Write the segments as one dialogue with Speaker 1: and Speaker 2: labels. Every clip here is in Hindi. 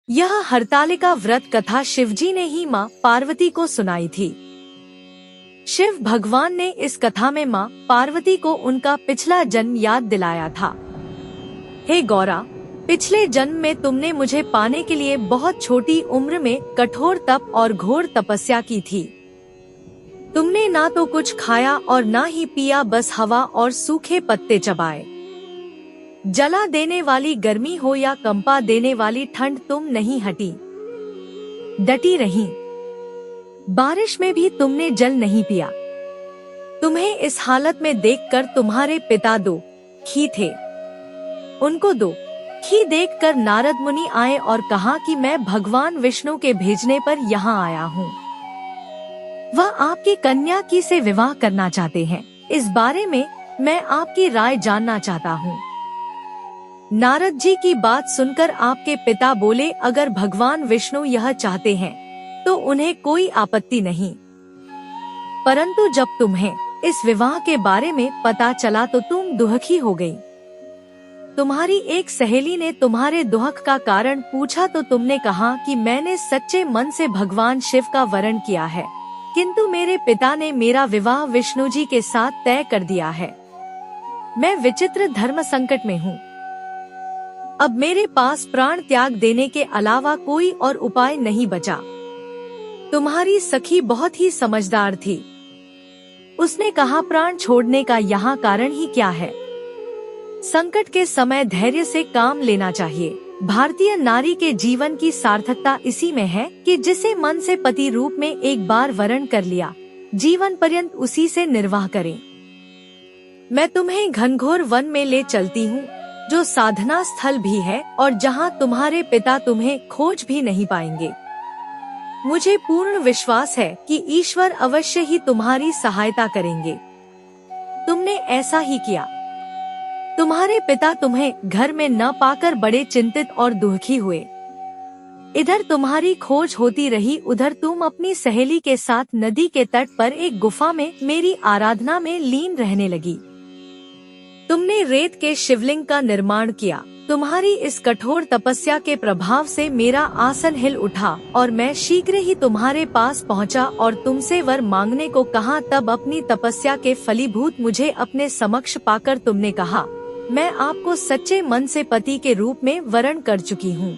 Speaker 1: यह हरतालिका व्रत कथा शिवजी ने ही माँ पार्वती को सुनाई थी। शिव भगवान ने इस कथा में माँ पार्वती को उनका पिछला जन्म याद दिलाया था। हे गौरा, पिछले जन्म में तुमने मुझे पाने के लिए बहुत छोटी उम्र में कठोर तप और घोर तपस्या की थी। तुमने ना तो कुछ खाया और ना ही पिया, बस हवा और सूखे पत्ते चबाए। जला देने वाली गर्मी हो या कंपा देने वाली ठंड, तुम नहीं हटी, डटी रही। बारिश में भी तुमने जल नहीं पिया। तुम्हें इस हालत में देखकर तुम्हारे पिता दुखी थे। उनको दुखी देखकर नारद मुनि आए और कहा कि मैं भगवान विष्णु के भेजने पर यहाँ आया हूँ। वह आपकी कन्या की से विवाह करना चाहते हैं। इस बारे में मैं आपकी राय जानना चाहता हूँ। नारद जी की बात सुनकर आपके पिता बोले, अगर भगवान विष्णु यह चाहते हैं तो उन्हें कोई आपत्ति नहीं, परंतु जब तुम्हें इस विवाह के बारे में पता चला तो तुम दुखी हो गई। तुम्हारी एक सहेली ने तुम्हारे दुख का कारण पूछा तो तुमने कहा कि मैंने सच्चे मन से भगवान शिव का वरण किया है, किंतु मेरे पिता ने मेरा विवाह विष्णु जी के साथ तय कर दिया है। मैं विचित्र धर्म संकट में हूँ। अब मेरे पास प्राण त्याग देने के अलावा कोई और उपाय नहीं बचा। तुम्हारी सखी बहुत ही समझदार थी। उसने कहा, प्राण छोड़ने का यहाँ कारण ही क्या है? संकट के समय धैर्य से काम लेना चाहिए। भारतीय नारी के जीवन की सार्थकता इसी में है कि जिसे मन से पति रूप में एक बार वरण कर लिया, जीवन पर्यंत उसी से निर्वाह करें। मैं तुम्हें घनघोर वन में ले चलती हूँ, जो साधना स्थल भी है और जहाँ तुम्हारे पिता तुम्हें खोज भी नहीं पाएंगे। मुझे पूर्ण विश्वास है कि ईश्वर अवश्य ही तुम्हारी सहायता करेंगे। तुमने ऐसा ही किया। तुम्हारे पिता तुम्हें घर में न पाकर बड़े चिंतित और दुखी हुए। इधर तुम्हारी खोज होती रही, उधर तुम अपनी सहेली के साथ नदी के तट पर एक गुफा में मेरी आराधना में लीन रहने लगी। तुमने रेत के शिवलिंग का निर्माण किया। तुम्हारी इस कठोर तपस्या के प्रभाव से मेरा आसन हिल उठा और मैं शीघ्र ही तुम्हारे पास पहुंचा और तुमसे वर मांगने को कहा। तब अपनी तपस्या के फलीभूत मुझे अपने समक्ष पाकर तुमने कहा, मैं आपको सच्चे मन से पति के रूप में वरण कर चुकी हूँ।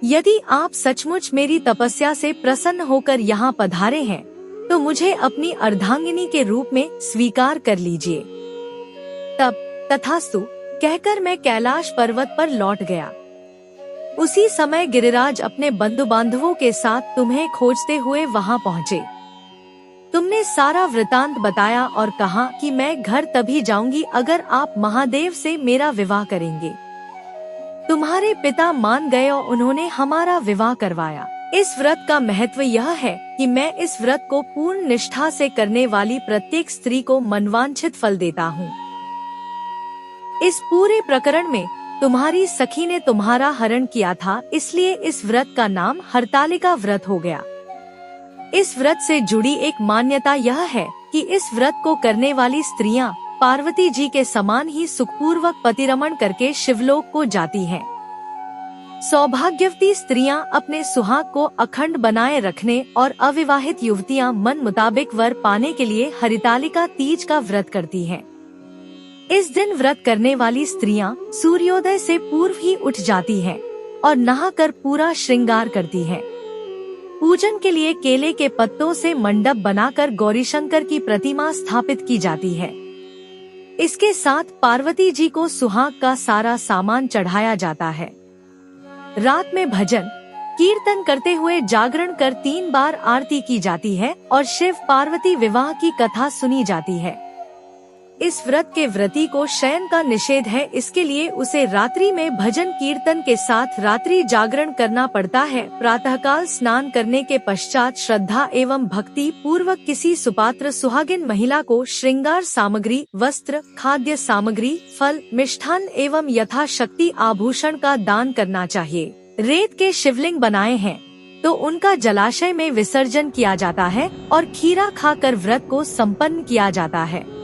Speaker 1: यदि आप सचमुच मेरी तपस्या से प्रसन्न होकर यहाँ पधारे हैं तो मुझे अपनी अर्धांगिनी के रूप में स्वीकार कर लीजिए। तब तथास्तु कहकर मैं कैलाश पर्वत पर लौट गया। उसी समय गिरिराज अपने बंधु बांधवों के साथ तुम्हें खोजते हुए वहां पहुँचे। तुमने सारा वृतांत बताया और कहा कि मैं घर तभी जाऊंगी अगर आप महादेव से मेरा विवाह करेंगे। तुम्हारे पिता मान गए और उन्होंने हमारा विवाह करवाया। इस व्रत का महत्व यह है कि मैं इस व्रत को पूर्ण निष्ठा से करने वाली प्रत्येक स्त्री को मनवांछित फल देता हूँ। इस पूरे प्रकरण में तुम्हारी सखी ने तुम्हारा हरण किया था, इसलिए इस व्रत का नाम हरतालिका व्रत हो गया। इस व्रत से जुड़ी एक मान्यता यह है कि इस व्रत को करने वाली स्त्रियां पार्वती जी के समान ही सुखपूर्वक पतिरमण करके शिवलोक को जाती हैं। सौभाग्यवती स्त्रियां अपने सुहाग को अखंड बनाए रखने और अविवाहित युवतियां मन मुताबिक वर पाने के लिए हरितालिका तीज का व्रत करती हैं। इस दिन व्रत करने वाली स्त्रियां सूर्योदय से पूर्व ही उठ जाती हैं और नहाकर पूरा श्रृंगार करती हैं। पूजन के लिए केले के पत्तों से मंडप बनाकर गौरीशंकर की प्रतिमा स्थापित की जाती है। इसके साथ पार्वती जी को सुहाग का सारा सामान चढ़ाया जाता है। रात में भजन कीर्तन करते हुए जागरण कर 3 बार आरती की जाती है और शिव पार्वती विवाह की कथा सुनी जाती है। इस व्रत के व्रती को शयन का निषेध है, इसके लिए उसे रात्रि में भजन कीर्तन के साथ रात्रि जागरण करना पड़ता है। प्रातःकाल स्नान करने के पश्चात श्रद्धा एवं भक्ति पूर्वक किसी सुपात्र सुहागिन महिला को श्रृंगार सामग्री, वस्त्र, खाद्य सामग्री, फल, मिष्ठान एवं यथाशक्ति आभूषण का दान करना चाहिए। रेत के शिवलिंग बनाए हैं तो उनका जलाशय में विसर्जन किया जाता है और खीरा खाकर व्रत को संपन्न किया जाता है।